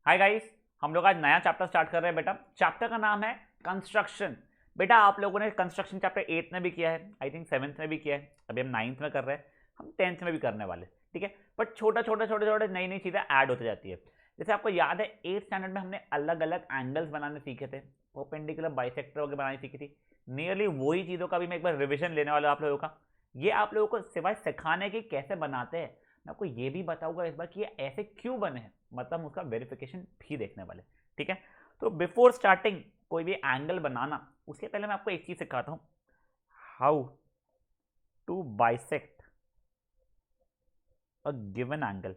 Hi guys, हम लोग आज नया चैप्टर स्टार्ट कर रहे हैं बेटा। चैप्टर का नाम है कंस्ट्रक्शन। बेटा आप लोगों ने कंस्ट्रक्शन चैप्टर 8 में भी किया है, आई थिंक 7th में भी किया है, अभी हम 9th में कर रहे हैं, हम 10th में भी करने वाले, ठीक है। बट छोटा छोटा छोटे छोटे नई नई चीज़ें ऐड होती जाती है। जैसे आपको याद है 8th स्टैंडर्ड में हमने अलग अलग एंगल्स बनाने सीखे थे, परपेंडिकुलर बाइसेक्टर वगैरह बनानी सीखी थी। नियरली वही चीज़ों का भी मैं एक बार रिविजन लेने वाला हूँ आप लोगों का। ये आप लोगों को सिवाय सिखाने के कैसे बनाते हैं, मैं आपको ये भी बताऊंगा इस बार कि ये ऐसे क्यों बने हैं, मतलब हम उसका वेरिफिकेशन भी देखने वाले, ठीक है। तो बिफोर स्टार्टिंग कोई भी एंगल बनाना, उसके पहले मैं आपको एक चीज सिखाता हूं, how to bisect a given angle.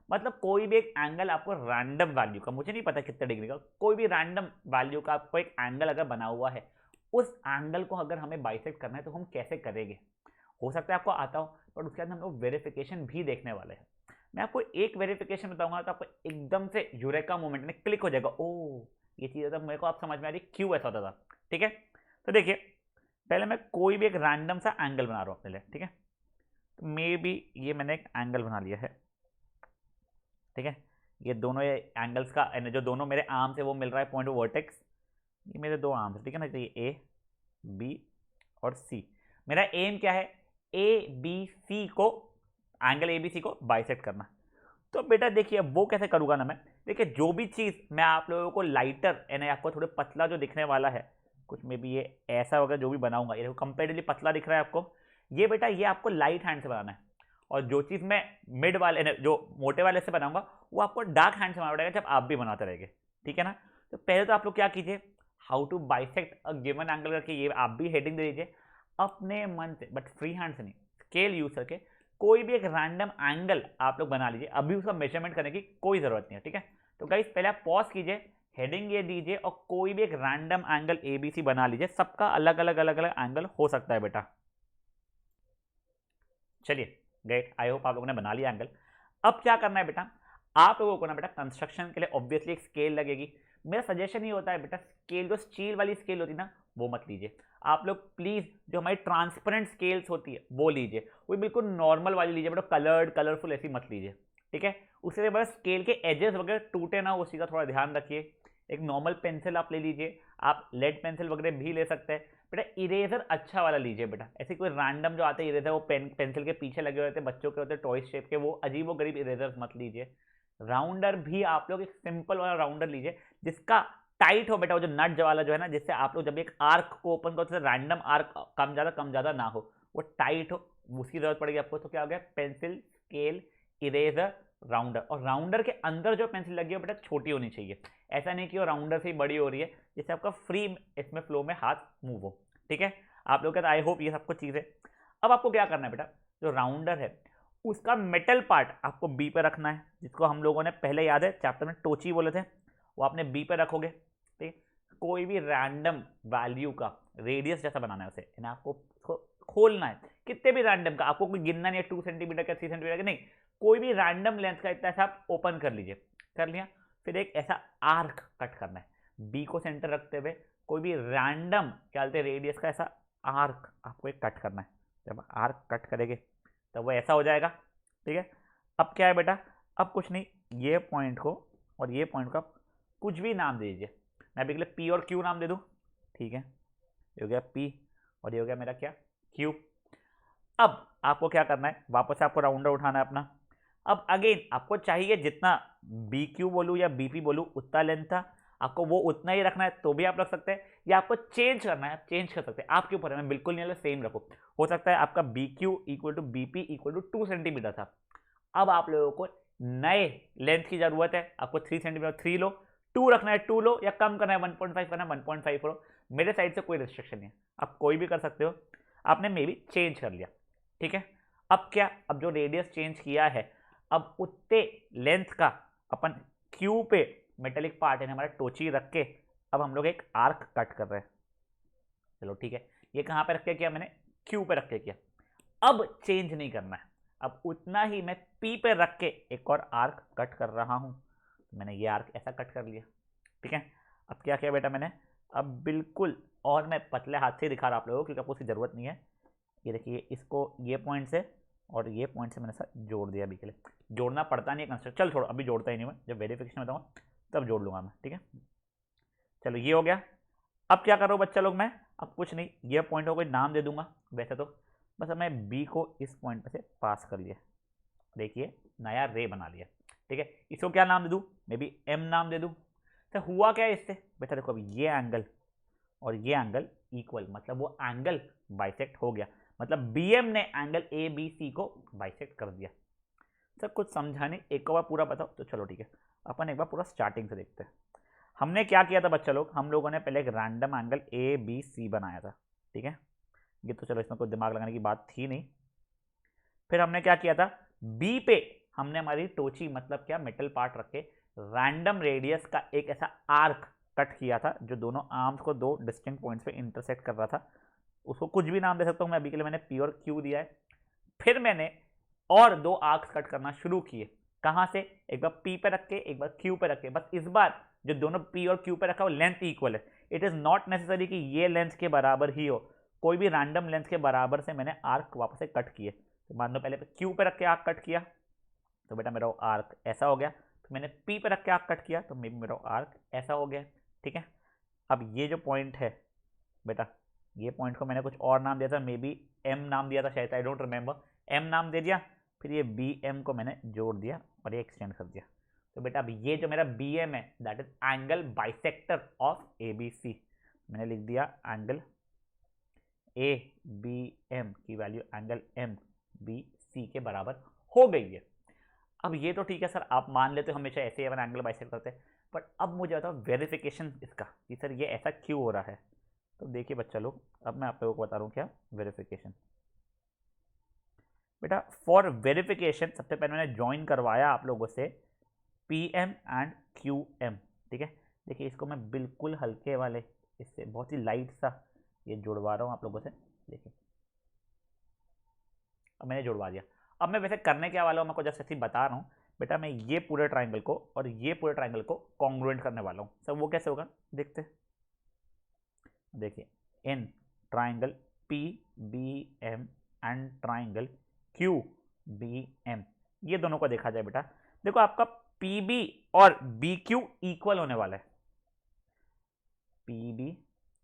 मतलब कोई भी एक एंगल आपको रैंडम वैल्यू का, मुझे नहीं पता कितने डिग्री का, कोई भी रैंडम वैल्यू का आपको एक एंगल अगर बना हुआ है, उस एंगल को अगर हमें बाइसेक्ट करना है तो हम कैसे करेंगे। हो सकता है आपको आता हो, पर उसके बाद हम लोग वेरिफिकेशन भी देखने वाले हैं। मैं आपको एक वेरिफिकेशन बताऊंगा तो आपको एकदम से यूरेका मोमेंट में क्लिक हो जाएगा, ओ ये चीज़ तब मेरे को आप समझ में आ रही क्यों ऐसा होता था, ठीक है। तो देखिए, पहले मैं कोई भी एक रैंडम सा एंगल बना रहा हूँ अपने लिए, ठीक है। तो मे बी ये मैंने एक एंगल बना लिया है, ठीक है। ये दोनों ये एंगल्स का जो दोनों मेरे आर्म्स है वो मिल रहा है पॉइंट ऑफ वर्टेक्स। ये मेरे दो आर्म्स है, ठीक है ना। ये ए बी और सी, मेरा एम क्या है, ए बी सी को, एंगल ए बी सी को बाइसेक्ट करना। तो बेटा देखिए अब वो कैसे करूंगा ना मैं, देखिए जो भी चीज़ मैं आप लोगों को लाइटर यानी आपको थोड़े पतला जो दिखने वाला है, कुछ में भी ये ऐसा वगैरह जो भी बनाऊंगा, ये देखो कंपेरेटिवली पतला दिख रहा है आपको, ये बेटा ये आपको लाइट हैंड से बनाना है। और जो चीज़ मैं मिड वाले जो मोटे वाले से बनाऊंगा, वो आपको डार्क हैंड से बनाना पड़ेगा जब आप भी बनाते रहेंगे, ठीक है ना। तो पहले तो आप लोग क्या कीजिए, how to bisect a given angle करके ये आप भी हेडिंग दे दीजिए अपने मन से, बट फ्री हैंड से नहीं, स्केल यूज करके कोई भी एक रैंडम एंगल आप लोग बना लीजिए। अभी उसका मेजरमेंट करने की कोई जरूरत नहीं है, ठीक है। तो गाइस पहले आप पॉज कीजिए, हेडिंग ये दीजिए और कोई भी एक रैंडम एंगल एबीसी बना लीजिए। सबका अलग अलग अलग अलग एंगल हो सकता है बेटा। चलिए ग्रेट, आई होप आप लोगों ने बना लिया एंगल। अब क्या करना है बेटा, आप लोगों को ना बेटा कंस्ट्रक्शन के लिए ऑब्वियसली एक स्केल लगेगी। मेरा सजेशन ये होता है बेटा, स्केल जो स्टील वाली स्केल होती है ना वो मत लीजिए। आप लोग प्लीज जो हमारी ट्रांसपेरेंट स्केल्स होती है वो लीजिए, वो बिल्कुल नॉर्मल वाली लीजिए बेटा, कलर्ड कलरफुल ऐसी मत लीजिए, ठीक है। उससे बस स्केल के एजेस वगैरह टूटे ना, उसी का थोड़ा ध्यान रखिए। एक नॉर्मल पेंसिल आप ले लीजिए, आप लेड पेंसिल वगैरह भी ले सकते हैं बेटा। इरेजर अच्छा वाला लीजिए बेटा, ऐसे कोई रैंडम जो आते हैं इरेजर, वो पेंसिल के पीछे लगे होते हैं, बच्चों के होते हैं टॉय शेप के, वो अजीबो गरीब इरेजर मत लीजिए। राउंडर भी आप लोग एक सिंपल वाला राउंडर लीजिए जिसका टाइट हो बेटा, वो जो नट वाला जो है ना, जिससे आप लोग जब एक आर्क को ओपन करो तो रैंडम आर्क कम ज़्यादा ना हो, वो टाइट हो, उसकी जरूरत पड़ेगी आपको। तो क्या हो गया, पेंसिल, स्केल, इरेजर, राउंडर। और राउंडर के अंदर जो पेंसिल लगी हो बेटा छोटी होनी चाहिए, ऐसा नहीं कि वो राउंडर से ही बड़ी हो रही है, जिससे आपका फ्री इसमें फ्लो में हाथ मूव हो, ठीक है। आप लोग का आई होप ये सब कुछ चीज़ है। अब आपको क्या करना है बेटा, जो राउंडर है उसका मेटल पार्ट आपको बी पे रखना है, जिसको हम लोगों ने पहले याद है चैप्टर में टोची बोले थे, वो आपने बी पे रखोगे, ठीक। कोई भी रैंडम वैल्यू का रेडियस जैसा बनाना है उसे, यानी आपको उसको खोलना है, कितने भी रैंडम का, आपको कोई गिनना नहीं है 2 सेंटीमीटर का 3 सेंटीमीटर का, नहीं, कोई भी रैंडम लेंथ का इतना ऐसा आप ओपन कर लीजिए, कर लिया। फिर एक ऐसा आर्क कट करना है बी को सेंटर रखते हुए, कोई भी रैंडम क्या बोलते हैं रेडियस का ऐसा आर्क आपको एक कट करना है। जब आर्क कट करेंगे तब वो ऐसा हो जाएगा, ठीक है। अब क्या है बेटा, अब कुछ नहीं, ये पॉइंट को और ये पॉइंट को आप कुछ भी नाम दे दीजिए। मैं अभी के लिए पी और क्यू नाम दे दूं, ठीक है। ये हो गया पी और ये हो गया मेरा क्या, क्यू। अब आपको क्या करना है, वापस से आपको राउंडर उठाना है अपना। अब अगेन आपको चाहिए जितना बी क्यू बोलूँ या बी पी बोलूँ उतना लेंथ था, आपको वो उतना ही रखना है तो भी आप रख सकते हैं, या आपको चेंज करना है आप चेंज कर सकते हैं, आपके ऊपर है। मैं बिल्कुल नहीं, सेम रखो। हो सकता है आपका B Q equal to B P equal to 2 centimetre था, अब आप लोगों को नए लेंथ की जरूरत है, आपको 3 सेंटीमीटर 3 लो, 2 रखना है 2 लो, या कम करना है 1.5 करना है 1.5 लो। मेरे साइड से कोई रिस्ट्रिक्शन नहीं है, आप कोई भी कर सकते हो। आपने मे बी चेंज कर लिया, ठीक है। अब क्या, अब जो रेडियस चेंज किया है, अब उतने लेंथ का अपन क्यू पे मेटेलिक पार्ट है हमारा टोची रख के अब हम लोग एक आर्क कट कर रहे हैं। चलो ठीक है, ये कहाँ पे रख के किया मैंने, क्यू पे रख के किया। अब चेंज नहीं करना है, अब उतना ही मैं पी पे रख के एक और आर्क कट कर रहा हूँ। तो मैंने ये आर्क ऐसा कट कर लिया, ठीक है। अब क्या किया बेटा मैंने, अब बिल्कुल, और मैं पतले हाथ से दिखा रहा आप लोगों को क्योंकि आपको उसकी ज़रूरत नहीं है। ये देखिए इसको ये पॉइंट से और ये पॉइंट से मैंने साथ जोड़ दिया अभी के लिए। जोड़ना पड़ता नहीं है कंस्ट्रक्ट, चल छोड़ो अभी जोड़ता ही नहीं मैं, जब वेरिफिकेशन बताऊँगा तब जोड़ लूँगा मैं, ठीक है। चलो ये हो गया। अब क्या करो बच्चा लोग, मैं अब कुछ नहीं, ये पॉइंट को कोई नाम दे दूंगा वैसे तो, बस अब मैं बी को इस पॉइंट पे से पास कर लिया, देखिए नया रे बना लिया, ठीक है। इसको क्या नाम दे दूँ, मे बी एम नाम दे दूँ। तो हुआ क्या है इससे बेटा, देखो अभी ये एंगल और ये एंगल इक्वल, मतलब वो एंगल बाइसेक्ट हो गया, मतलब बी एम ने एंगल ए बी सी को बाइसेक्ट कर दिया। सर कुछ समझा नहीं, एक बार पूरा बताओ। तो चलो ठीक है, अपन एक बार पूरा स्टार्टिंग से देखते हैं। हमने क्या किया था बच्चा लोग, हम लोगों ने पहले एक random angle A B C बनाया था, ठीक है। ये तो चलो इसमें कोई दिमाग लगाने की बात थी नहीं। फिर हमने क्या किया था, बी पे हमने हमारी टोची मतलब क्या मेटल पार्ट रख के रैंडम रेडियस का एक ऐसा आर्क कट किया था जो दोनों आर्म्स को दो डिस्टिंक्ट पॉइंट्स पे इंटरसेक्ट कर रहा था। उसको कुछ भी नाम दे सकता हूं मैं, अभी के लिए मैंने पी और क्यू दिया है। फिर मैंने और दो आर्क्स कट करना शुरू किए, कहां से, एक बार पी पे रख के एक बार क्यू पे रख के, बस इस बार जो दोनों पी और क्यू पे रखा वो लेंथ इक्वल है। इट इज नॉट नेसेसरी कि ये लेंथ के बराबर ही हो, कोई भी रैंडम लेंथ के बराबर से मैंने आर्क वापस से कट किए। तो मान लो पहले क्यू पे रख के आर्क कट किया तो बेटा मेरा आर्क ऐसा हो गया, तो मैंने पी पे रख के आर्क कट किया तो मे बी मेरा आर्क ऐसा हो गया, ठीक है। अब ये जो पॉइंट है बेटा, ये पॉइंट को मैंने कुछ और नाम दिया था, मे बी एम नाम दिया था शायद, आई डोंट रिमेंबर, एम नाम दे दिया। फिर ये बी एम को मैंने जोड़ दिया और ये एक्सटेंड कर दिया। तो बेटा अब ये जो मेरा बी एम है that is angle bisector of A B C, मैंने लिख दिया एंगल ए बी एम की value angle M B C के बराबर हो गई है। अब ये तो ठीक है सर, आप मान लेते हो हमेशा ऐसे ही एंगल बाइसेक्ट करते हैं, बट अब मुझे बताओ वेरिफिकेशन इसका कि सर ये ऐसा क्यों हो रहा है। तो देखिए बच्चा लोग, अब मैं आप लोगों को बता रहा हूँ क्या वेरिफिकेशन। बेटा फॉर वेरिफिकेशन सबसे पहले मैंने ज्वाइन करवाया आप लोगों से P M and Q M, ठीक है। देखिए इसको मैं बिल्कुल हल्के वाले इससे बहुत ही लाइट सा ये जुड़वा रहा हूँ आप लोगों से, देखिए अब मैंने जुड़वा दिया। अब मैं वैसे करने क्या वाला हूँ मैं आपको जस्ट ऐसे ही बता रहा हूँ बेटा, मैं ये पूरे ट्राइंगल को और ये पूरे ट्राइंगल को कॉन्ग्रुएंट करने वाला हूँ। सब वो कैसे होगा देखते, देखिए in triangle P B M and triangle Q B M, ये दोनों को देखा जाए बेटा, देखो आपका पी बी और बी क्यू इक्वल होने वाला है, P B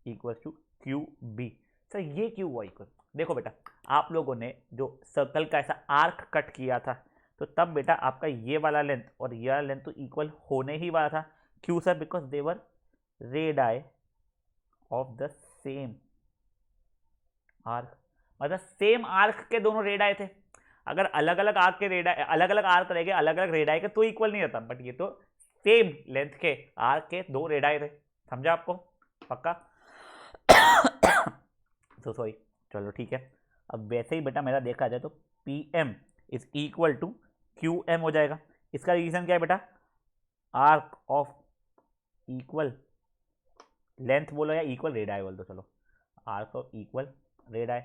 equal to Q B. Sir ये क्यों हुआ इक्वल, देखो बेटा आप लोगों ने जो सर्कल का ऐसा आर्क कट किया था तो तब बेटा आपका ये वाला लेंथ और ये वाला लेंथ तो इक्वल होने ही वाला था। क्यों sir, because they're radii of the same arc, मतलब सेम आर्क के दोनों रेडाई थे। अगर अलग अलग आर्क के रेडाई, अलग अलग आर्क रहेंगे अलग अलग रेडाई के तो इक्वल नहीं रहता, बट ये तो सेम लेंथ के आर्क के दो रेडाई थे, समझा आपको पक्का। तो सॉरी, चलो ठीक है। अब वैसे ही बेटा मेरा देखा जाए तो P M is equal to Q M हो जाएगा। इसका रीजन क्या है बेटा, आर्क ऑफ इक्वल लेंथ बोलो या इक्वल रेडाई बोल दो, चलो आर्क ऑफ इक्वल रेडाई।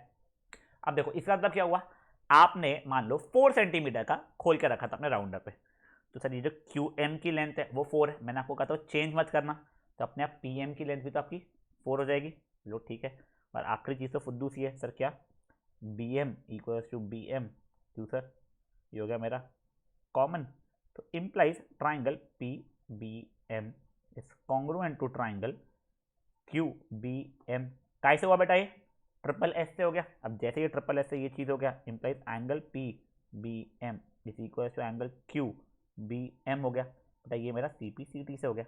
अब देखो इसका मतलब क्या हुआ, आपने मान लो 4 सेंटीमीटर का खोल के रखा था अपने राउंडर पे, तो सर ये जो क्यू एम की लेंथ है वो 4 है, मैंने आपको कहा था चेंज मत करना, तो अपने आप पी एम की लेंथ भी तो आपकी 4 हो जाएगी। लो ठीक है, और आखिरी चीज़ तो फुद्दू सी है सर, क्या B M equals to B M Q, sir ये हो गया मेरा कॉमन, तो implies triangle P B M is congruent to triangle Q B M. कैसे हुआ बेटा, ये ट्रिपल एस से हो गया। अब जैसे ये ट्रिपल एस से ये चीज़ हो गया, implies angle P B M is equal to angle Q B M हो गया बेटा, ये मेरा सी पी सी टी से हो गया,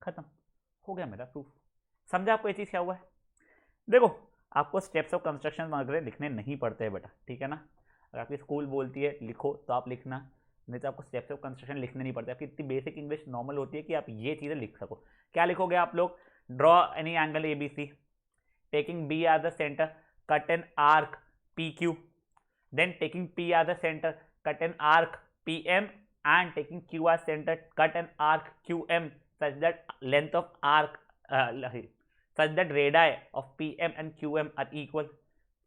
खत्म हो गया मेरा प्रूफ। समझा आपको ये चीज़ क्या हुआ है। देखो आपको स्टेप्स ऑफ कंस्ट्रक्शन वगैरह लिखने नहीं पड़ते हैं बेटा, ठीक है ना। अगर आपकी स्कूल बोलती है लिखो तो आप लिखना, नहीं तो आपको स्टेप्स ऑफ कंस्ट्रक्शन लिखने नहीं पड़ते। आपकी इतनी बेसिक इंग्लिश नॉर्मल होती है कि आप ये चीज़ें लिख सको। क्या लिखोगे आप लोग, draw any angle A B C taking B as the centre cut an arc P Q, then taking P as the centre cut an arc P M and taking q as center cut an arc qm such that length of arc such that radii of pm and qm are equal।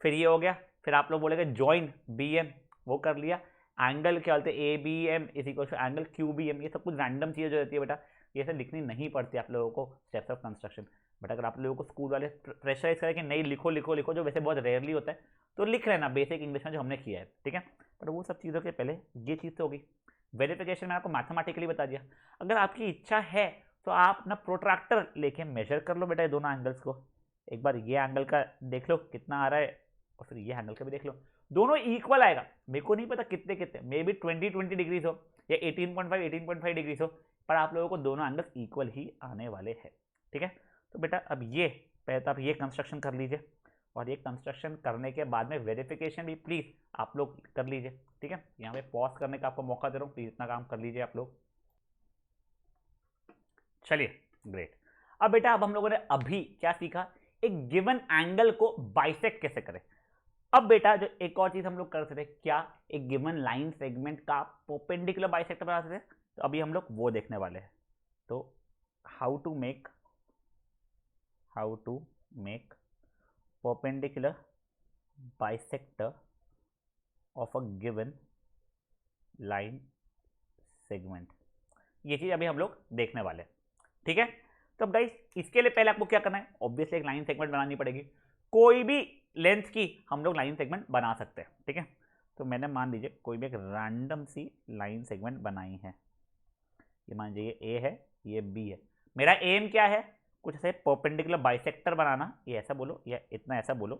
फिर ये हो गया, फिर आप लोग बोलेंगे join bm, वो कर लिया। एंगल क्या बोलते हैं A B M is equal to angle Q B M, ये सब कुछ रैंडम चीज़ें जो रहती है बेटा, ये सब लिखनी नहीं पड़ती आप लोगों को स्टेप्स ऑफ कंस्ट्रक्शन। बट अगर आप लोगों को स्कूल वाले प्रेशराइज करें कि नहीं लिखो लिखो लिखो, जो वैसे बहुत रेयरली होता है, तो लिख लेना बेसिक इंग्लिश में जो हमने किया है, ठीक है। पर वो सब चीज़ों के पहले ये चीज़ तो होगी। वेरिफिकेशन मैंने आपको मैथमेटिकली बता दिया। अगर आपकी इच्छा है तो आप अपना प्रोट्रैक्टर लेके मेजर कर लो बेटा ये दोनों एंगल्स को। एक बार ये एंगल का देख लो कितना आ रहा है, और फिर ये एंगल का भी देख लो, दोनों इक्वल आएगा। मेरे को नहीं पता कितने कितने, मे बी 20 डिग्रीज हो या 18.5 डिग्रीज हो, पर आप लोगों को दोनों एंगल्स इक्वल ही आने वाले हैं, ठीक है। तो बेटा अब ये पहले तो आप ये कंस्ट्रक्शन कर लीजिए, और ये कंस्ट्रक्शन करने के बाद में वेरिफिकेशन भी प्लीज़ आप लोग कर लीजिए, ठीक है। यहाँ पे पॉज करने का आपको मौका दे रहा हूँ, प्लीज़ इतना काम कर लीजिए आप लोग। चलिए ग्रेट। अब बेटा अब हम लोगों ने अभी क्या सीखा, एक गिवन एंगल को बाइसेक्ट कैसे करें। अब बेटा जो एक और चीज हम लोग करते थे, क्या एक गिवन लाइन सेगमेंट का परपेंडिकुलर बाइसेक्टर बनाते थे, तो अभी हम लोग वो देखने वाले हैं। तो how to make perpendicular bisector of a given line segment, ये चीज अभी हम लोग देखने वाले हैं, ठीक है। तो अब गाइस इसके लिए पहले आपको क्या करना है, ऑब्वियसली एक लाइन सेगमेंट बनानी पड़ेगी। कोई भी लेंथ की हम लोग लाइन सेगमेंट बना सकते हैं, ठीक है। तो मैंने मान लीजिए कोई भी एक रैंडम सी लाइन सेगमेंट बनाई है, ये मान लीजिए ये ए है, ये बी है। मेरा एम क्या है, कुछ ऐसे परपेंडिकुलर बाइसेक्टर बनाना, ये ऐसा बोलो या इतना ऐसा बोलो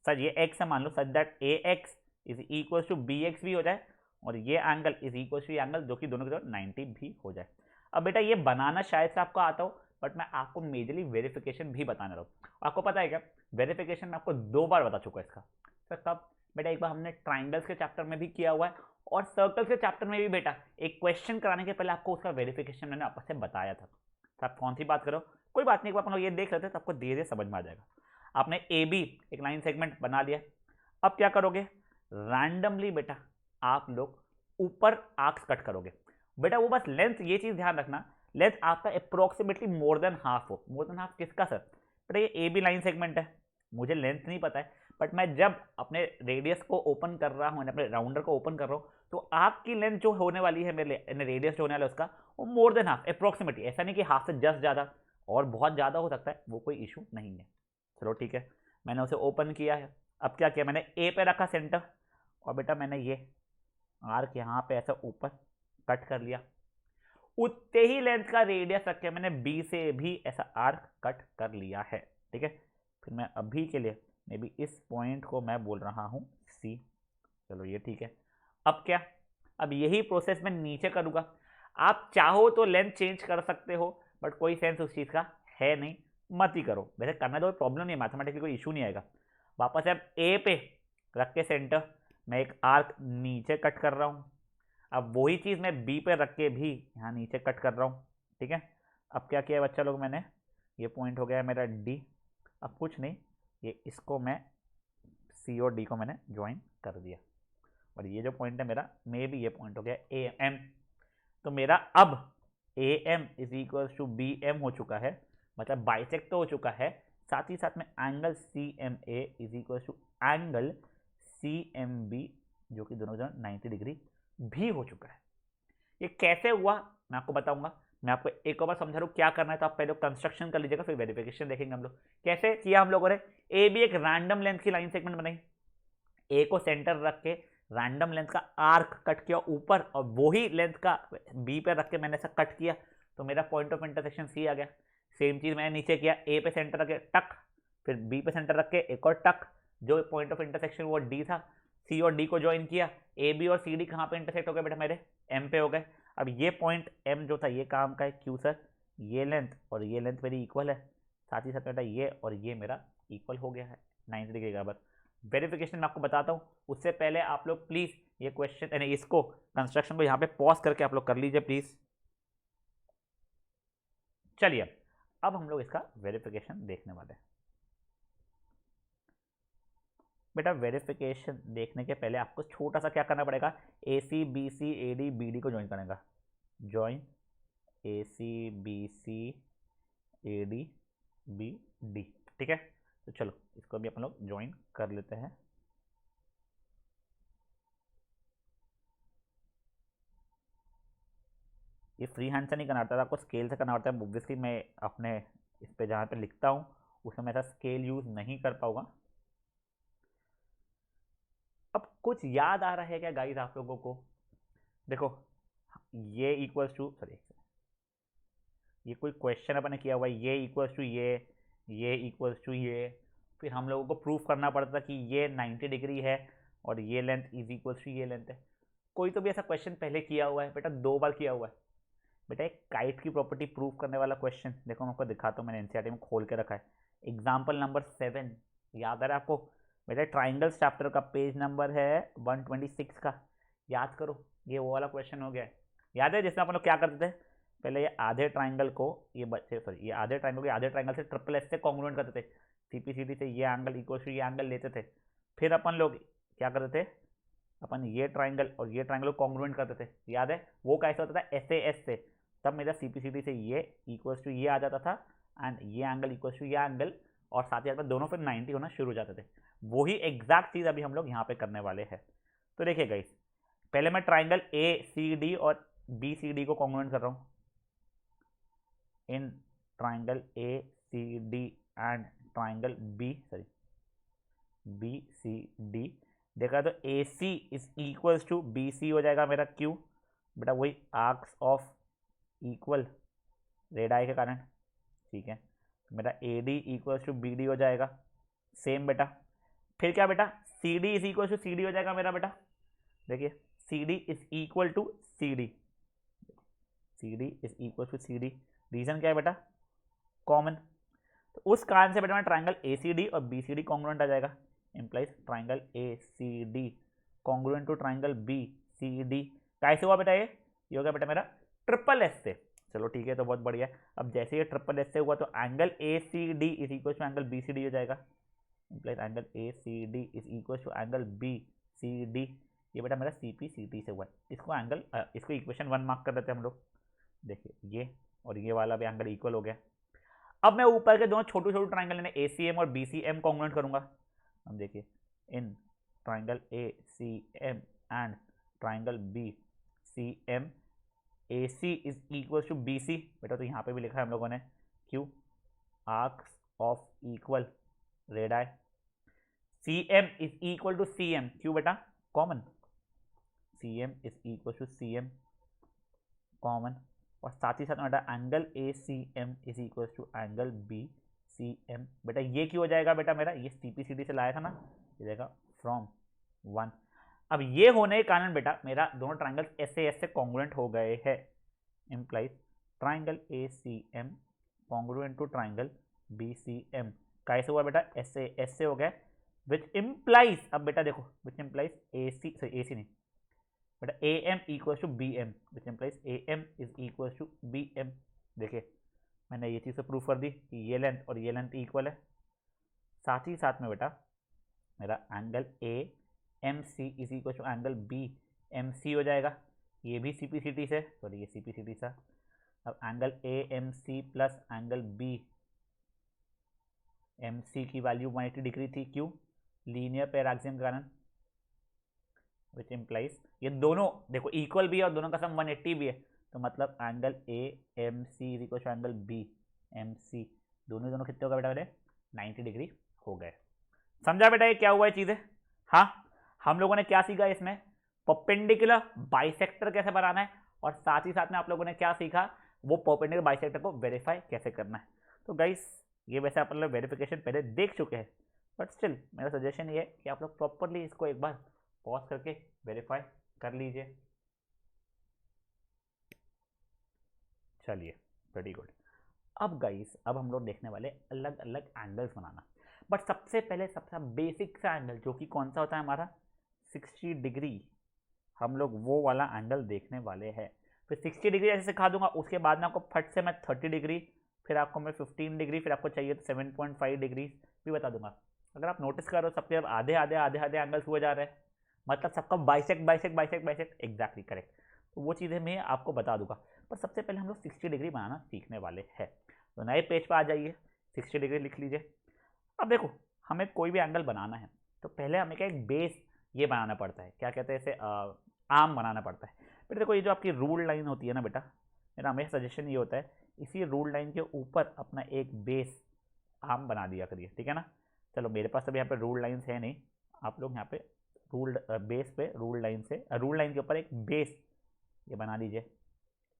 सर, ये एक्स है मान लो such that A X is equal to B X भी हो जाए, और ये angle is equal to angle जो कि दोनों की तरफ 90 भी हो जाए। अब बेटा ये बनाना शायद से आपको आता हो, बट मैं आपको मेजरली वेरिफिकेशन भी बताने रहा हूँ। आपको पता है क्या, वेरिफिकेशन मैं आपको 2 बार बता चुका इसका। सर कब बेटा, एक बार हमने ट्राइंगल्स के चैप्टर में भी किया हुआ है, और सर्कल्स के चैप्टर में भी बेटा एक क्वेश्चन कराने के पहले आपको उसका वेरिफिकेशन मैंने आपस से बताया था। तो आप कौन सी बात करो, कोई बात नहीं, एक बार हम लोग ये देख लेते हैं तो आपको धीरे धीरे समझ में आ जाएगा। आपने ए बी एक लाइन सेगमेंट बना लिया, अब क्या करोगे, रैंडमली बेटा आप लोग ऊपर आर्क्स कट करोगे। बेटा वो बस लेंथ, ये चीज ध्यान रखना, लेंथ आपका अप्रोक्सीमेटली मोर देन हाफ हो। मोर देन हाफ किसका सर, बेटा ये ए बी लाइन सेगमेंट है, मुझे लेंथ नहीं पता है, बट मैं जब अपने रेडियस को ओपन कर रहा हूँ, अपने राउंडर को ओपन कर रहा हूँ, तो आपकी लेंथ जो होने वाली है मेरे रेडियस जो होने वाला है उसका, वो मोर देन हाफ अप्रोक्सीमेटली, ऐसा नहीं कि हाफ से जस्ट ज़्यादा, और बहुत ज़्यादा हो सकता है, वो कोई इशू नहीं है। चलो ठीक है, मैंने उसे ओपन किया है। अब क्या किया, मैंने ए पे रखा सेंटर, और बेटा मैंने ये आर्क यहाँ पे ऐसा ऊपर कट कर लिया, उतने ही लेंथ का रेडियस रख के मैंने बी से भी ऐसा आर्क कट कर लिया है, ठीक है। फिर मैं अभी के लिए मे बी इस पॉइंट को मैं बोल रहा हूँ सी, चलो ये ठीक है। अब क्या, अब यही प्रोसेस मैं नीचे करूँगा। आप चाहो तो लेंथ चेंज कर सकते हो, बट कोई सेंस उस चीज़ का है नहीं, मत ही करो। वैसे करना तो प्रॉब्लम नहीं है, मैथमेटिकली कोई इशू नहीं आएगा। वापस अब ए पे रख के सेंटर मैं एक आर्क नीचे कट कर रहा हूँ, अब वही चीज़ मैं बी पे रख के भी यहाँ नीचे कट कर रहा हूँ, ठीक है। अब क्या किया बच्चा लोग, मैंने ये पॉइंट हो गया है मेरा डी, अब कुछ नहीं, ये इसको मैं सी और डी को मैंने ज्वाइन कर दिया, और ये जो पॉइंट है मेरा मे भी ये पॉइंट हो गया ए एम। तो मेरा अब A M is equal to B M हो चुका है, मतलब बाइसेक्ट तो हो चुका है, साथ ही साथ में angle C M A is equal to angle C M B जो कि दोनों 90 डिग्री भी हो चुका है। ये कैसे हुआ मैं आपको बताऊंगा, मैं आपको एक और बार समझा रहा हूँ क्या करना है। तो आप पहले कंस्ट्रक्शन कर लीजिएगा, फिर वेरिफिकेशन देखेंगे हम लोग कैसे किया हम लोगों ने। ए बी एक रैंडम लेंथ की लाइन सेगमेंट बनाई, ए को सेंटर रख के रैंडम लेंथ का आर्क कट किया ऊपर, और वही लेंथ का बी पे रख के मैंने ऐसा कट किया, तो मेरा पॉइंट ऑफ इंटरसेक्शन सी आ गया। सेम चीज मैंने नीचे किया, ए पे सेंटर रख के टक, फिर बी पे सेंटर रख के एक और टक, जो पॉइंट ऑफ इंटरसेक्शन वो डी था, सी और डी को ज्वाइन किया, ए बी और सी डी कहाँ पे इंटरसेक्ट हो गए बेटा, मेरे एम पे हो गए। अब ये पॉइंट एम जो था ये काम का है, क्यों सर, ये लेंथ और ये लेंथ मेरी इक्वल है, साथ ही साथ बेटा ये और ये मेरा इक्वल हो गया है 90 डिग्री के बराबर। वेरिफिकेशन मैं आपको बताता हूँ, उससे पहले आप लोग प्लीज़ ये क्वेश्चन यानी इसको कंस्ट्रक्शन को यहाँ पे पॉज करके आप लोग कर लीजिए प्लीज़। चलिए अब हम लोग इसका वेरिफिकेशन देखने वाले हैं। बेटा वेरिफिकेशन देखने के पहले आपको छोटा सा क्या करना पड़ेगा, A C B C A D B D को ज्वाइन करेगा, join A C B C A D B D, ठीक है। तो चलो इसको भी अपन लोग ज्वाइन कर लेते हैं। ये फ्री हैंड से नहीं करना पड़ता, आपको स्केल से करना पड़ता है। ऑब्वियसली मैं अपने इस पे जहाँ पे लिखता हूँ उसमें मैं ऐसा स्केल यूज़ नहीं कर पाऊंगा, अब कुछ याद आ रहा है क्या गाइस आप लोगों को? देखो ये इक्वल्स टू, सॉरी ये कोई क्वेश्चन अपन ने किया हुआ है, ये इक्वल्स टू ये इक्वल्स टू ये, फिर हम लोगों को प्रूफ करना पड़ता कि ये 90 डिग्री है और ये लेंथ इज इक्वल्स टू ये लेंथ है। कोई तो भी ऐसा क्वेश्चन पहले किया हुआ है बेटा, 2 बार किया हुआ है बेटा। एक काइट की प्रॉपर्टी प्रूफ करने वाला क्वेश्चन देखो मैं आपको दिखाता हूँ, मैंने एनसीईआरटी में खोल के रखा है। एग्जाम्पल नंबर 7 याद आ रहा है आपको बेटा? ट्राइंगल्स चैप्टर का पेज नंबर है 126 का, याद करो। ये वो वाला क्वेश्चन हो गया है, याद है जिसमें अपन लोग क्या करते थे? पहले ये आधे ट्राइंगल को ये बच्चे सॉरी ये आधे ट्राइंगल को आधे ट्राइंगल से ट्रिपल एस से कॉन्ग्रुएंट करते थे, सीपीसीडी से ये एंगल इक्वल टू ये एंगल लेते थे। फिर अपन लोग क्या करते थे? अपन ये ट्राइंगल और ये ट्राइंगल को कॉन्ग्रुएंट करते थे, याद है? वो कैसे होता था? एस ए एस से। तब मेरा सीपीसीडी से ये इक्वल्स टू ये आ जाता था एंड ये एंगल इक्वल्स टू ये एंगल, और साथ ही साथ में दोनों फिर 90 होना शुरू हो जाते थे। वही एग्जैक्ट चीज़ अभी हम लोग यहाँ पे करने वाले हैं। तो देखिए गाइस, पहले मैं ट्राइंगल ए सी डी और बी सी डी को कॉन्ग्रुएंट कर रहा हूँ। In triangle A C D and triangle B C D देखा तो A C is equals to B C हो जाएगा मेरा, क्यों बेटा? वही आर्क्स ऑफ इक्वल रेडाई के कारण, ठीक है। मेरा A D equals to B D हो जाएगा, सेम बेटा। फिर क्या बेटा? C D is equal to C D हो जाएगा मेरा बेटा। देखिए C D is equal to C D, C D is equal to C D. Reason क्या है बेटा? कॉमन। तो उस कारण से बेटा मैं ट्राइंगल ए सी डी और बी सी डी कॉन्ग्रुएंट आ जाएगा, implies triangle A C D congruent to triangle B C D. कैसे हुआ बेटा? ये हो गया बेटा मेरा ट्रिपल एस से। चलो ठीक है, तो बहुत बढ़िया। अब जैसे ये ट्रिपल एस से हुआ तो angle A C D is equal to angle B C D हो जाएगा, implies angle A C D is equal to angle B C D. ये बेटा मेरा सी पी सी टी से हुआ है। इसको एंगल इसको इक्वेशन 1 मार्क कर देते हैं हम लोग। देखिए ये और ये वाला भी एंगल इक्वल हो गया। अब मैं ऊपर के दोनों छोटे छोटे ट्राइंगल यानी ए सी एम और बी सी एम कॉन्ग्रुएंट करूंगा। हम देखिए in triangle A C M and triangle B C M, A C is equal to B C बेटा, तो यहाँ पे भी लिखा है हम लोगों ने, क्यों? Arcs of equal radii. C M is equal to C M, क्यों बेटा? Common. C M is equal to C M common, और साथ ही साथ बेटा angle A C M is equal to angle B C M. बेटा ये क्यों हो जाएगा बेटा मेरा? ये सी पी सी डी से लाया था ना, ये जाएगा फ्रॉम 1। अब ये होने के कारण बेटा मेरा दोनों ट्राइंगल एस से कॉन्ग्रुएंट हो गए हैं, implies triangle A C M congruent to triangle B C M. कैसे हुआ बेटा? एस से हो गया, विच इम्प्लाइज, अब बेटा देखो विच इम्प्लाइज ए सी नहीं बेटा, A M equal to B M, which implies A M is equal to B M. देखिए मैंने ये चीज़ से प्रूव कर दी कि ये लेंथ और ये लेंथ इक्वल है। साथ ही साथ में बेटा मेरा angle A M C is equal to angle B M C हो जाएगा, ये भी सी पी सी टी से, सॉरी ये सी पी सी टी सा। अब angle A M C plus angle B M C की वैल्यू 180 डिग्री थी, क्यों? लीनियर पैराक्सियम के कारण, विच इम्प्लाइज ये दोनों देखो इक्वल भी है और दोनों का सम 180 भी है, तो मतलब angle A M C is equal to angle B M C, दोनों कितने हो गए बेटा मेरे? 90 डिग्री हो गए। समझा बेटा ये क्या हुआ है चीज़ें? हाँ, हम लोगों ने क्या सीखा इसमें? परपेंडिकुलर बाइसेक्टर कैसे बनाना है, और साथ ही साथ में आप लोगों ने क्या सीखा? वो परपेंडिकुलर बाइसेक्टर को वेरीफाई कैसे करना है। तो गाइस ये वैसे आप लोग वेरिफिकेशन पहले देख चुके हैं, बट स्टिल मेरा सजेशन ये है कि आप लोग प्रॉपरली इसको एक बार पॉज करके वेरीफाई कर लीजिए। चलिए वेरी गुड। अब गाइस अब हम लोग देखने वाले अलग अलग एंगल्स बनाना, बट सबसे पहले सबसे बेसिक सा एंगल जो कि कौन सा होता है हमारा? 60 डिग्री। हम लोग वो वाला एंगल देखने वाले हैं। फिर 60 डिग्री ऐसे सिखा दूंगा, उसके बाद में आपको फट से मैं 30 डिग्री, फिर आपको मैं 15 डिग्री, फिर आपको चाहिए तो 7.5 डिग्री भी बता दूंगा। अगर आप नोटिस करो सबके अब आधे आधे आधे आधे एंगल्स हुए जा रहे हैं, मतलब सबका bisect bisect bisect bisect exactly correct. तो वो चीज़ें मैं आपको बता दूंगा, पर सबसे पहले हम लोग 60 डिग्री बनाना सीखने वाले हैं। तो नए पेज पर आ जाइए, 60 डिग्री लिख लीजिए। अब देखो हमें कोई भी एंगल बनाना है तो पहले हमें क्या एक बेस ये बनाना पड़ता है, क्या कहते हैं इसे, आर्म बनाना पड़ता है। फिर देखो ये जो आपकी रूल लाइन होती है ना बेटा, मेरा हमेशा सजेशन ये होता है इसी रूल लाइन के ऊपर अपना एक बेस आर्म बना दिया करिए, ठीक है ना। चलो मेरे पास अभी यहाँ पे रूल लाइन्स है नहीं, आप लोग यहाँ पे रूल्ड बेस पे रूल लाइन से रूल लाइन के ऊपर एक बेस ये बना लीजिए,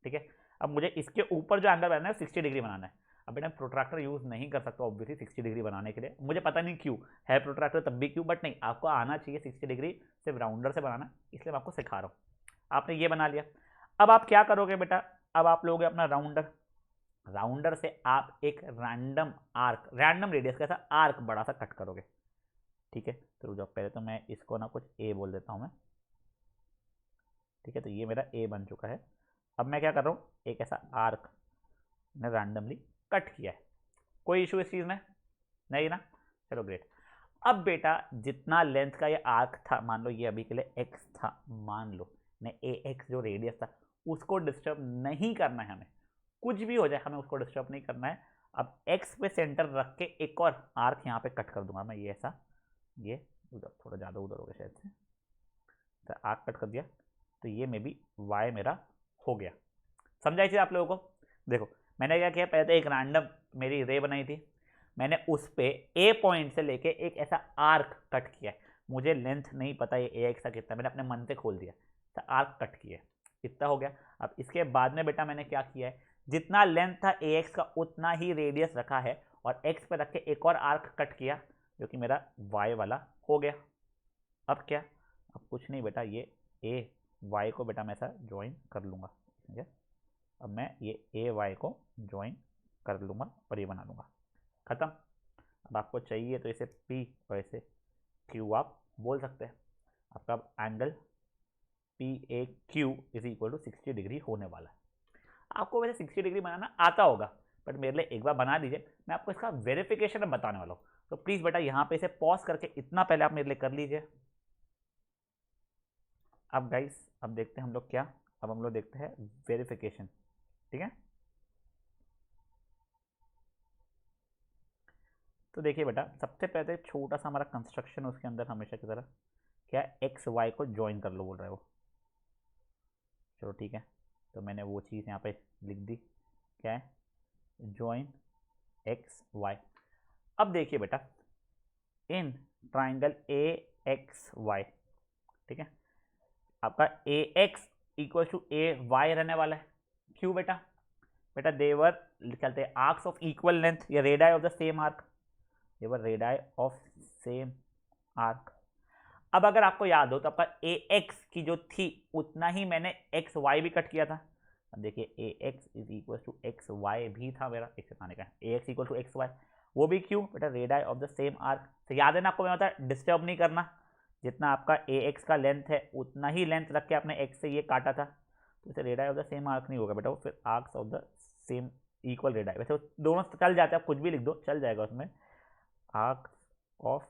ठीक है। अब मुझे इसके ऊपर जो एंगल बनाना है 60 डिग्री बनाना है। अब बेटा प्रोट्रैक्टर यूज नहीं कर सकता ऑब्वियसली 60 डिग्री बनाने के लिए, मुझे पता नहीं क्यों है प्रोट्रैक्टर तब भी क्यों, बट नहीं आपको आना चाहिए 60 डिग्री सिर्फ राउंडर से बनाना, इसलिए मैं आपको सिखा रहा हूँ। आपने ये बना लिया, अब आप क्या करोगे बेटा, अब आप लोगे अपना राउंडर, राउंडर से आप एक रैंडम आर्क, रैंडम रेडियस का ऐसा आर्क बड़ा सा कट करोगे, ठीक है। तो रुक जाओ, पहले तो मैं इसको ना कुछ ए बोल देता हूँ मैं, ठीक है। तो ये मेरा ए बन चुका है। अब मैं क्या कर रहा हूँ, एक ऐसा आर्क ने रैंडमली कट किया है, कोई इशू इस चीज़ में नहीं ना, चलो ग्रेट। अब बेटा जितना लेंथ का ये आर्क था, मान लो ये अभी के लिए एक्स था, मान लो ने ए एक्स जो रेडियस था उसको डिस्टर्ब नहीं करना है हमें, कुछ भी हो जाए हमें उसको डिस्टर्ब नहीं करना है। अब एक्स पे सेंटर रख के एक और आर्क यहाँ पे कट कर दूंगा मैं, ये ऐसा, ये थोड़ा ज़्यादा उधर हो गया शायद से, तो आर्क कट कर दिया, तो ये मे बी वाई मेरा हो गया। समझाई थी आप लोगों को। देखो मैंने क्या किया, पहले तो एक रैंडम मेरी रे बनाई थी, मैंने उस पे ए पॉइंट से लेके एक ऐसा आर्क कट किया है, मुझे लेंथ नहीं पता ये ए एक्स का कितना, मैंने अपने मन से खोल दिया, तो आर्क कट किया, इतना हो गया। अब इसके बाद में बेटा मैंने क्या किया है, जितना लेंथ था ए एक्स का उतना ही रेडियस रखा है, और एक्स पे रख के एक और आर्क कट किया जो कि मेरा वाई वाला हो गया। अब क्या, अब कुछ नहीं बेटा, ये ए वाई को बेटा मैं ऐसा ज्वाइन कर लूँगा, ठीक है। अब मैं ये ए वाई को ज्वाइन कर लूँगा और ये बना लूँगा, ख़त्म। अब आपको चाहिए तो इसे पी और इसे क्यू आप बोल सकते हैं, आपका angle P A Q is equal to 60 degree होने वाला है। आपको वैसे 60 डिग्री बनाना आता होगा, बट मेरे लिए एक बार बना दीजिए, मैं आपको इसका वेरिफिकेशन बताने वाला हूँ। तो प्लीज़ बेटा यहाँ पे इसे पॉज करके इतना पहले आप मेरे लिए कर लीजिए। अब गाइस अब देखते हैं हम लोग क्या, अब हम लोग देखते हैं वेरिफिकेशन, ठीक है। तो देखिए बेटा सबसे पहले छोटा सा हमारा कंस्ट्रक्शन उसके अंदर हमेशा की तरह क्या एक्स वाई को ज्वाइन कर लो बोल रहा है वो, चलो ठीक है। तो मैंने वो चीज़ यहाँ पे लिख दी, क्या है, ज्वाइन एक्स वाई। अब देखिए बेटा in triangle A X Y, ठीक है, आपका A X equal to A Y रहने वाला है, क्यों बेटा, बेटा देवर कहते हैं आर्क्स ऑफ इक्वल लेंथ या radii of the same arc, they're radii of same arc. अब अगर आपको याद हो तो आपका ए एक्स की जो थी उतना ही मैंने एक्स वाई भी कट किया था। अब देखिए A X is equal to X Y भी था मेरा, एक से आने का A X equal to X Y, वो भी क्यों बेटा, radii of the same arc. तो याद है ना आपको, मैं बता डिस्टर्ब नहीं करना, जितना आपका ए एक्स का लेंथ है उतना ही लेंथ रख के आपने एक्स से ये काटा था, तो इसे radii of the same arc नहीं होगा बेटा, वो फिर arcs of the same equal radii, वैसे दोनों चल जाते हैं, कुछ भी लिख दो चल जाएगा उसमें, आर्क्स ऑफ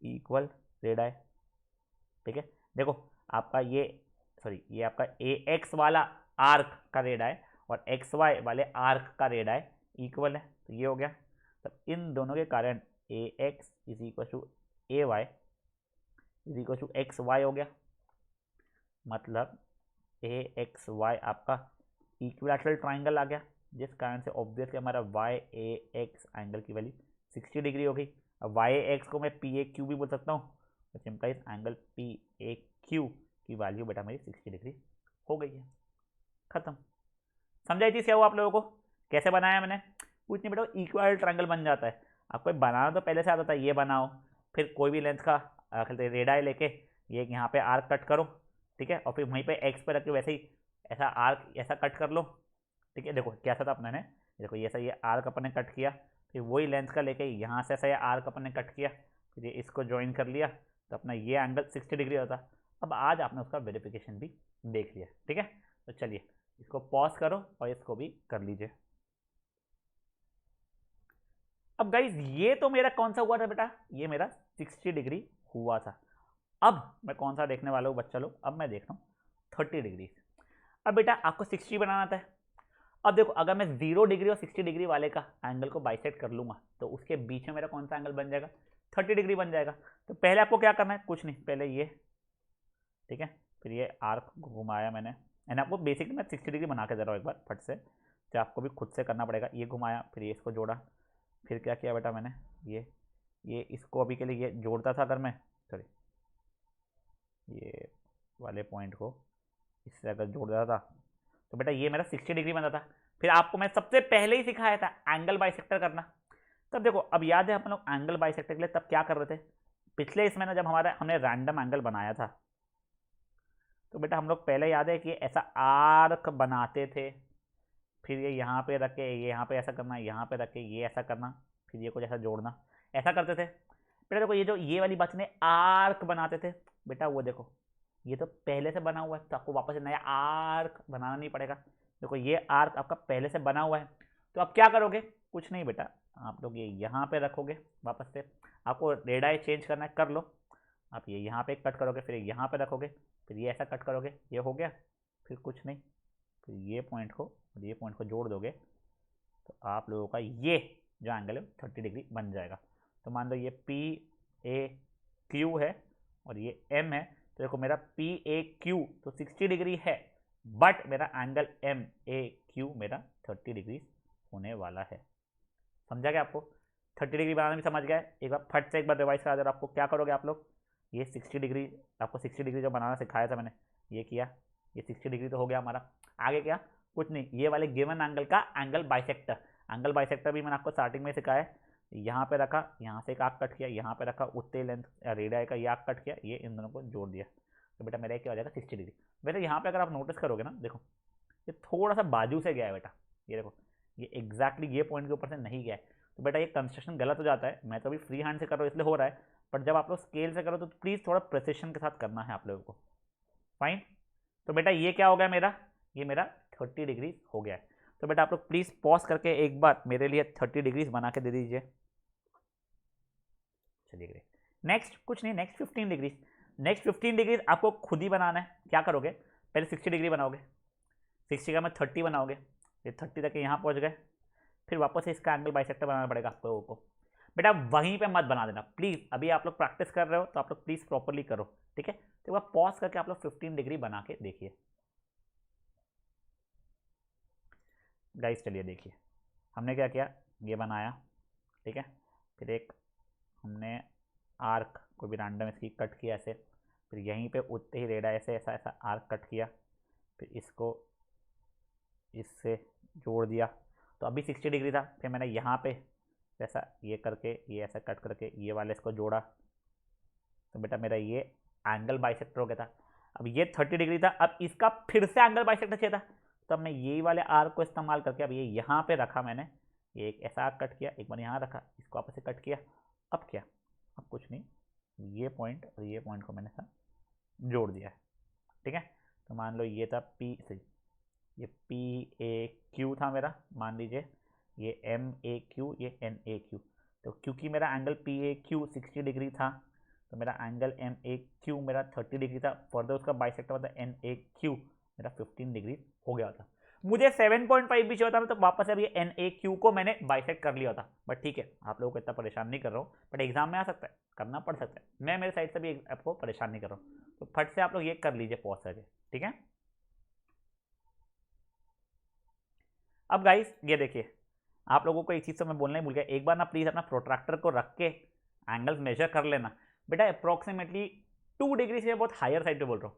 इक्वल रेडाई, ठीक है। देखो आपका ये सॉरी ये आपका ए एक्स वाला आर्क का रेडाई और एक्स वाई वाले आर्क का रेडाई इक्वल है, तो ये हो गया। तब इन दोनों के कारण A X is equal to A Y is equal to X Y हो गया, मतलब ए एक्स वाई आपका इक्विलैटरल ट्राइंगल आ गया, जिस कारण से ऑब्वियसली हमारा वाई ए एक्स एंगल की वैल्यू 60 डिग्री हो गई। अब वाई एक्स को मैं पी ए क्यू भी बोल सकता हूँ, which implies angle P A Q की वैल्यू बेटा मेरी 60 डिग्री हो गई है, खत्म। समझाई चीज़ क्या हुआ आप लोगों को, कैसे बनाया मैंने, कुछ नहीं बेटा इक्वल ट्रायंगल बन जाता है। आपको बनाना तो पहले से आता था, ये बनाओ, फिर कोई भी लेंथ का रेडाई लेके ये यहाँ पे आर्क कट करो, ठीक है, और फिर वहीं पे एक्स पे रख के वैसे ही ऐसा आर्क ऐसा कट कर लो, ठीक है। देखो कैसा था अपने ने, देखो ये ऐसा ये आर्क अपन ने कट किया, फिर वही लेंथ का लेके यहाँ से ऐसा ये आर्क अपन ने कट किया, फिर ये इसको ज्वाइन कर लिया, तो अपना ये एंगल 60 डिग्री होता। अब आज आपने उसका वेरिफिकेशन भी देख लिया, ठीक है। तो चलिए इसको पॉज करो और इसको भी कर लीजिए। अब गाइज ये तो मेरा कौन सा हुआ था बेटा, ये मेरा 60 डिग्री हुआ था। अब मैं कौन सा देखने वाला हूँ बच्चा लोग, अब मैं देख रहा हूँ 30 डिग्री। अब बेटा आपको 60 बनाना था। अब देखो अगर मैं 0 डिग्री और 60 डिग्री वाले का एंगल को बाइसेक्ट कर लूँगा तो उसके बीच में मेरा कौन सा एंगल बन जाएगा, 30 डिग्री बन जाएगा। तो पहले आपको क्या करना है, कुछ नहीं, पहले ये, ठीक है, फिर ये आर्क घुमाया मैंने, एंड आपको बेसिकली मैं 60 डिग्री बना के दे रहा हूँ एक बार फट से, तो आपको भी खुद से करना पड़ेगा। ये घुमाया, फिर ये इसको जोड़ा, फिर क्या किया बेटा मैंने, ये इसको अभी के लिए ये जोड़ता था अगर मैं, सॉरी ये वाले पॉइंट को इससे अगर जोड़ देता था तो बेटा ये मेरा 60 डिग्री बनता था। फिर आपको मैं सबसे पहले ही सिखाया था एंगल बाइसेक्टर करना। तब देखो, अब याद है हम लोग एंगल बाइसेक्टर के लिए तब क्या कर रहे थे, पिछले इसमें ना जब हमने रैंडम एंगल बनाया था तो बेटा हम लोग पहले याद है कि ऐसा आर्क बनाते थे, फिर ये यहाँ पे रख के ये यहाँ पे ऐसा करना, यहाँ पे रख के ये ऐसा करना, फिर ये कुछ ऐसा जोड़ना, ऐसा करते थे। बेटा देखो ये जो ये वाली बात ने आर्क बनाते थे, बेटा वो देखो ये तो पहले से बना हुआ है, तो आपको वापस से नया आर्क बनाना नहीं पड़ेगा। देखो ये आर्क आपका पहले से बना हुआ है, तो आप क्या करोगे, कुछ नहीं बेटा, आप लोग ये यहाँ पे रखोगे, वापस से आपको रेडाई चेंज करना है कर लो। आप ये यहाँ पे कट करोगे, फिर यहाँ पे रखोगे, फिर ये ऐसा कट करोगे, ये हो गया। फिर कुछ नहीं, फिर ये पॉइंट को और ये पॉइंट को जोड़ दोगे तो आप लोगों का ये जो एंगल है 30 डिग्री बन जाएगा। तो मान लो ये पी ए क्यू है और ये एम है, तो देखो मेरा पी ए क्यू तो 60 डिग्री है, बट मेरा एंगल एम ए क्यू मेरा 30 डिग्री होने वाला है। समझा गया आपको? 30 डिग्री बनाना भी समझ गए। एक बार फट से एक बार रिवाइज करा दो, आपको क्या करोगे आप लोग, ये 60 डिग्री, आपको 60 डिग्री जो बनाना सिखाया था मैंने, ये किया, ये 60 डिग्री तो हो गया हमारा। आगे क्या, कुछ नहीं, ये वाले गिवन एंगल का एंगल बाइसेक्टर, एंगल बाइसेक्टर भी मैंने आपको स्टार्टिंग में सिखाया है। यहाँ पे रखा, यहाँ से एक आर्क कट किया, यहाँ पे रखा, उतने लेंथ रेडियाई का ये आर्क कट किया, ये इन दोनों को जोड़ दिया, तो बेटा मेरा क्या हो जाएगा 60 डिग्री। बेटा यहाँ पे अगर आप नोटिस करोगे ना, देखो ये थोड़ा सा बाजू से गया है बेटा, ये देखो ये एग्जैक्टली ये पॉइंट के ऊपर से नहीं गया है, तो बेटा ये कंस्ट्रक्शन गलत हो जाता है। मैं तो अभी फ्री हैंड से कर रहा हूँ इसलिए हो रहा है, बट जब आप लोग स्केल से करो तो प्लीज़ थोड़ा प्रिसिशन के साथ करना है आप लोगों को। फाइन, तो बेटा ये क्या हो गया मेरा, ये मेरा 30 डिग्री हो गया है। तो बेटा आप लोग प्लीज़ पॉज करके एक बार मेरे लिए 30 डिग्रीज बना के दे दीजिए। चलिए नेक्स्ट, कुछ नहीं, नेक्स्ट 15 डिग्रीज, नेक्स्ट 15 डिग्रीज आपको खुद ही बनाना है। क्या करोगे, पहले 60 डिग्री बनाओगे, 60 का मैं 30 बनाओगे, ये 30 तक यहाँ पहुँच गए, फिर वापस से इसका एंगल बाइसेक्टर बनाना पड़ेगा आप लोगों को। बेटा वहीं पे मत बना देना प्लीज़, अभी आप लोग प्रैक्टिस कर रहे हो तो आप लोग प्लीज़ प्रॉपरली करो, ठीक है? तो एक बार पॉज करके आप लोग 15 डिग्री बना के देखिए। गाइस चलिए देखिए, हमने क्या किया, ये बनाया, ठीक है, फिर एक हमने आर्क को भी रैंडम इसकी कट किया ऐसे, फिर यहीं पे उतने ही रेडा ऐसे ऐसा ऐसा आर्क कट किया, फिर इसको इससे जोड़ दिया, तो अभी 60 डिग्री था, फिर मैंने यहाँ पे ऐसा ये करके ये ऐसा कट करके ये वाले इसको जोड़ा, तो बेटा मेरा ये एंगल बाइसेक्टर हो गया था। अब ये 30 डिग्री था, अब इसका फिर से एंगल बाइसेक्टर चाहिए था, तो अब मैं यही वाले आर्क को इस्तेमाल करके अब ये यहाँ पे रखा मैंने, ये एक ऐसा आर्क कट किया, एक बार यहाँ रखा, इसको आपस से कट किया, अब क्या, अब कुछ नहीं, ये पॉइंट और ये पॉइंट को मैंने जोड़ दिया है, ठीक है? तो मान लो ये था पी से, ये पी ए क्यू था मेरा, मान लीजिए ये एम ए क्यू, ये एन ए क्यू, तो क्योंकि मेरा angle P A Q 60 degree था तो मेरा एंगल एम ए क्यू मेरा 30 डिग्री था, फर्दर उसका बाइसेक्टर मतलब एन ए क्यू मेरा 15 डिग्री हो गया था। मुझे 7.5 भी चाहिए था तो वापस अब ये एन ए क्यू को मैंने बाइसेक्ट कर लिया था, बट ठीक है आप लोगों को इतना परेशान नहीं कर रहा हूँ, बट एग्जाम में आ सकता है, करना पड़ सकता है, मैं मेरे साइड से भी आपको परेशान नहीं कर रहा हूँ, तो फट से आप लोग ये कर लीजिए पॉज करके, ठीक है? अब गाइस ये देखिए, आप लोगों को एक चीज़ तो मैं बोलना ही भूल गया, एक बार ना प्लीज़ अपना प्रोट्रैक्टर को रख के एंगल्स मेजर कर लेना। बेटा अप्रॉक्सीमेटली 2 डिग्री से बहुत हायर साइड पे बोल रहा हूँ,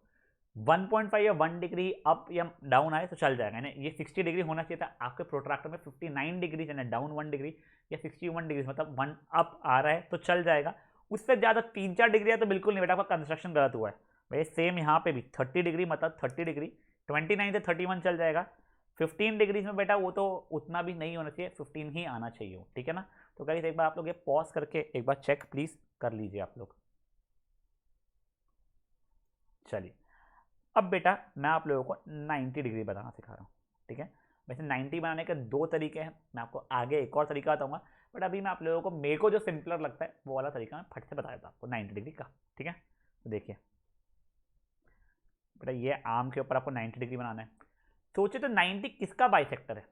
1.5 या 1 डिग्री अप या डाउन आए तो चल जाएगा, यानी ये 60 डिग्री होना चाहिए था, आपके प्रोट्रैक्टर में 59 डिग्री यानी डाउन 1 डिग्री या 61 डिग्री मतलब 1 अप आ रहा है तो चल जाएगा, उससे ज़्यादा 3-4 डिग्री है तो बिल्कुल नहीं बेटा, आपका कंस्ट्रक्शन गलत हुआ है। भाई सेम यहाँ पे भी 30 डिग्री मतलब 30 डिग्री 29 से 31 चल जाएगा, 15 डिग्रीज में बेटा वो तो उतना भी नहीं होना चाहिए, 15 ही आना चाहिए, ठीक है ना? तो गाइस एक बार आप लोग ये पॉज करके एक बार चेक प्लीज कर लीजिए आप लोग। चलिए अब बेटा मैं आप लोगों को 90 डिग्री बनाना सिखा रहा हूँ, ठीक है? वैसे 90 बनाने के 2 तरीके हैं, मैं आपको आगे एक और तरीका बताऊंगा, बट अभी मैं आप लोगों को मेरे को जो सिंपलर लगता है वो वाला तरीका मैं फट से बता देता हूँ आपको 90 डिग्री का, ठीक है? तो देखिए बेटा ये आर्म के ऊपर आपको 90 डिग्री बनाना है, सोचे तो 90 किसका बाइसेक्टर है,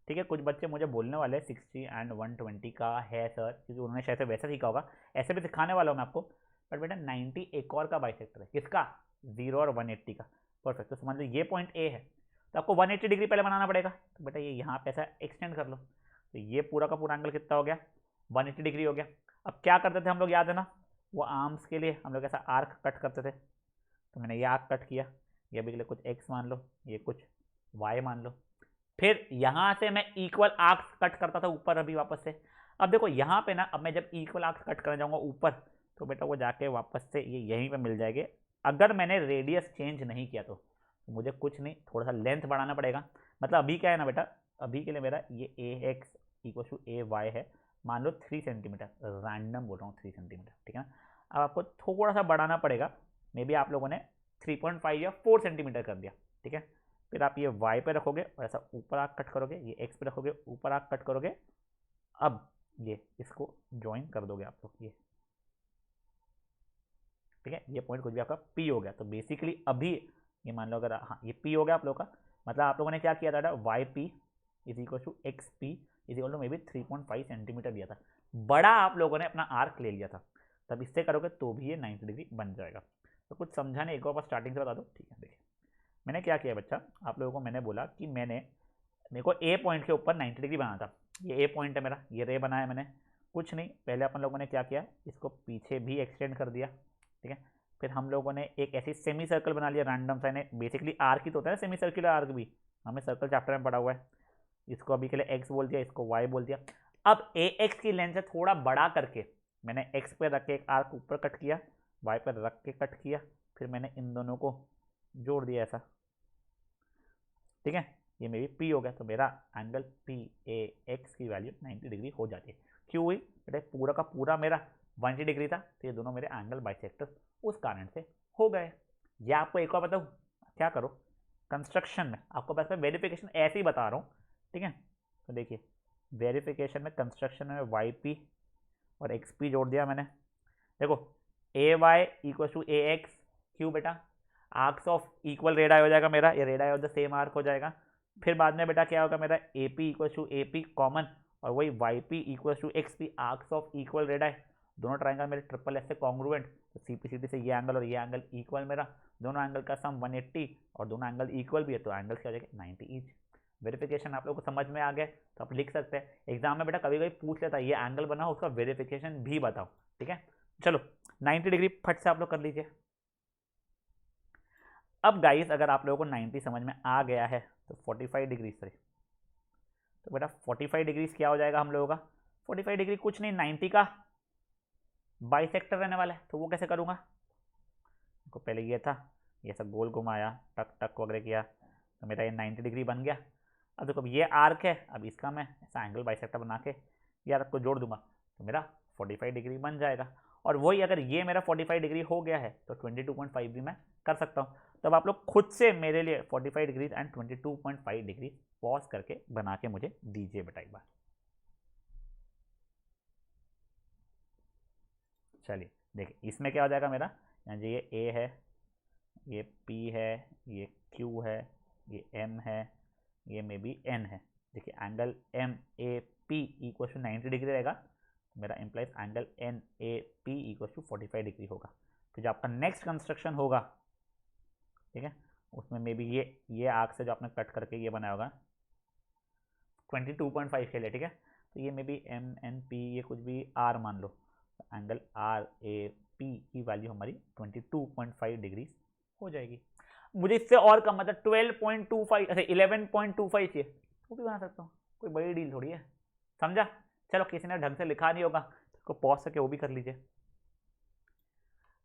ठीक है? कुछ बच्चे मुझे बोलने वाले 60 एंड 120 का है सर, क्योंकि उन्होंने शायद से वैसा सीखा होगा, ऐसे भी सिखाने वाला हूँ मैं आपको, बट बेटा 90 एक और का बाइसेक्टर है, किसका? 0 और 180 का। परफेक्ट, तो समझ लो ये पॉइंट ए है तो आपको 180 डिग्री पहले बनाना पड़ेगा, तो बेटा ये यहाँ पे ऐसा एक्सटेंड कर लो, तो ये पूरा का पूरा एंगल कितना हो गया? 180 डिग्री हो गया। अब क्या करते थे हम लोग, याद है ना, वो आर्म्स के लिए हम लोग ऐसा आर्क कट करते थे, तो मैंने ये आर्क कट किया, ये अभी के लिए कुछ एक्स मान लो, ये कुछ वाई मान लो। फिर यहाँ से मैं इक्वल आर्क्स कट करता था ऊपर अभी वापस से। अब देखो यहाँ पे ना, अब मैं जब इक्वल आर्क्स कट करने जाऊँगा ऊपर, तो बेटा वो जाके वापस से ये यहीं पे मिल जाएंगे। अगर मैंने रेडियस चेंज नहीं किया तो मुझे कुछ नहीं, थोड़ा सा लेंथ बढ़ाना पड़ेगा। मतलब अभी क्या है ना बेटा, अभी के लिए मेरा ये A X equal to A Y है, मान लो 3 सेंटीमीटर, रैंडम बोल रहा हूँ 3 सेंटीमीटर, ठीक है ना। अब आपको थोड़ा सा बढ़ाना पड़ेगा, मे बी आप लोगों ने 3.5 या 4 सेंटीमीटर कर दिया, ठीक है। फिर आप ये y पे रखोगे और ऐसा ऊपर आग कट करोगे, ये x पे रखोगे, ऊपर आग कट करोगे। अब ये इसको ज्वाइन कर दोगे आप लोग, ये ठीक है। ये पॉइंट कुछ भी आपका p हो गया। तो बेसिकली अभी ये मान लो, अगर हाँ ये p हो गया आप लोग का, मतलब आप लोगों ने क्या किया था, Y P is equal to X P is equal to may be 3.5 centimetre दिया था। बड़ा आप लोगों ने अपना आर्क ले लिया था, तब इससे करोगे तो भी ये 90 डिग्री बन जाएगा। तो कुछ समझा नहीं, एक बार स्टार्टिंग से बता दो, ठीक है। देखिए मैंने क्या किया बच्चा, आप लोगों को मैंने बोला कि मेरे को ए पॉइंट के ऊपर 90 डिग्री बनाना था। ये ए पॉइंट है मेरा, ये रे बनाया मैंने। कुछ नहीं, पहले अपन लोगों ने क्या किया, इसको पीछे भी एक्सटेंड कर दिया, ठीक है। फिर हम लोगों ने एक ऐसी सेमी सर्कल बना लिया रैंडम सा, बेसिकली आर्क ही तो होता है सेमी सर्कुलर आर्क भी, हमें सर्कल चैप्टर में पढ़ा हुआ है। इसको अभी के लिए एक्स बोल दिया, इसको वाई बोल दिया। अब ए एक्स की लेंथ से थोड़ा बड़ा करके मैंने एक्स पे रख के एक आर्क ऊपर कट किया, वाई पर रख के कट किया, फिर मैंने इन दोनों को जोड़ दिया ऐसा, ठीक है। ये मेरी पी हो गया, तो मेरा एंगल पी ए एक्स की वैल्यू 90 डिग्री हो जाती है। क्यों हुई बेटा, पूरा का पूरा मेरा 180 डिग्री था, तो ये दोनों मेरे एंगल बाइसेक्टर उस कारण से हो गए। या आपको एक और बताऊँ, क्या करो कंस्ट्रक्शन में, आपको बस मैं वेरिफिकेशन ऐसे ही बता रहा हूँ, ठीक है। तो देखिए वेरिफिकेशन में, कंस्ट्रक्शन में वाई पी और एक्स पी जोड़ दिया मैंने। देखो A Y equal to A X, क्यों बेटा, आर्क्स ऑफ इक्वल रेडाई हो जाएगा मेरा, ये radii of the same arc हो जाएगा। फिर बाद में बेटा क्या होगा मेरा, A P equal to A P common, और वही Y P equal to X P, arcs of equal radii. दोनों ट्राइंगल मेरे ट्रिपल एस से कॉन्ग्रुएंट, तो सी पी सी डी से ये एंगल और ये एंगल इक्वल मेरा, दोनों एंगल का सम 180 और दोनों एंगल इक्वल भी है, तो एंगल क्या हो जाएगा 90 ईच। वेरिफिकेशन आप लोग को समझ में आ गया, तो आप लिख सकते हैं। एग्जाम में बेटा कभी कभी पूछ लेता है ये एंगल बना उसका वेरिफिकेशन भी बताओ, ठीक है। चलो 90 डिग्री फट से आप लोग कर लीजिए। अब गाइस अगर आप लोगों को 90 समझ में आ गया है तो 45 डिग्री सॉरी, तो बेटा 45 डिग्री क्या हो जाएगा हम लोगों का, 45 डिग्री कुछ नहीं 90 का बाइसेक्टर रहने वाला है। तो वो कैसे करूँगा, को पहले ये था, ये सब गोल घुमाया, टक टक वगैरह किया, तो मेरा ये 90 डिग्री बन गया। अब देखो ये आर्क है, अब इसका मैं ऐसा एंगल बाइसेक्टर बना के ये आर्क को जोड़ दूंगा, तो मेरा 45 डिग्री बन जाएगा। और वही अगर ये मेरा 45 डिग्री हो गया है तो 22.5 भी मैं कर सकता हूँ। तब आप लोग खुद से मेरे लिए 45 डिग्री एंड 22.5 डिग्री पॉज करके बना के मुझे दीजिए बेटा एक बार। चलिए देखिए इसमें क्या हो जाएगा मेरा, ये ए है, ये पी है, ये क्यू है, ये एम है, ये मे बी एन है। देखिए angle M A P equal to 90 degree रहेगा, मेरा implies angle N A P equal to 45 degree होगा। तो जो आपका नेक्स्ट कंस्ट्रक्शन होगा, ठीक है, उसमें मे बी ये आर्क से जो आपने कट करके ये बनाया होगा 22.5 के लिए, ठीक है। तो ये may be M N P, ये कुछ भी आर मान लो, एंगल आर ए पी की वैल्यू हमारी 22.5 डिग्री हो जाएगी। मुझे इससे और कम मतलब 12.25 अच्छा 11.25 चाहिए, वो भी बना सकता हूँ, कोई बड़ी डील थोड़ी है, समझा। चलो किसी ने ढंग से लिखा नहीं होगा तो उसको पॉज करके वो भी कर लीजिए।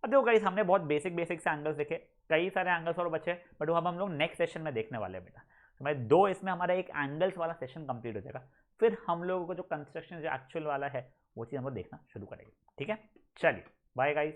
अब देखो गाइस हमने बहुत बेसिक से एंगल्स देखे, कई सारे एंगल्स और बचे, बट वो अब हम लोग नेक्स्ट सेशन में देखने वाले हैं बेटा। तो मैं दो इसमें हमारा एक एंगल्स वाला सेशन कंप्लीट हो जाएगा, फिर हम लोगों को जो कंस्ट्रक्शन जो एक्चुअल वाला है वो चीज़ हम लोग देखना शुरू करेंगे, ठीक है। चलिए बाय गाइस।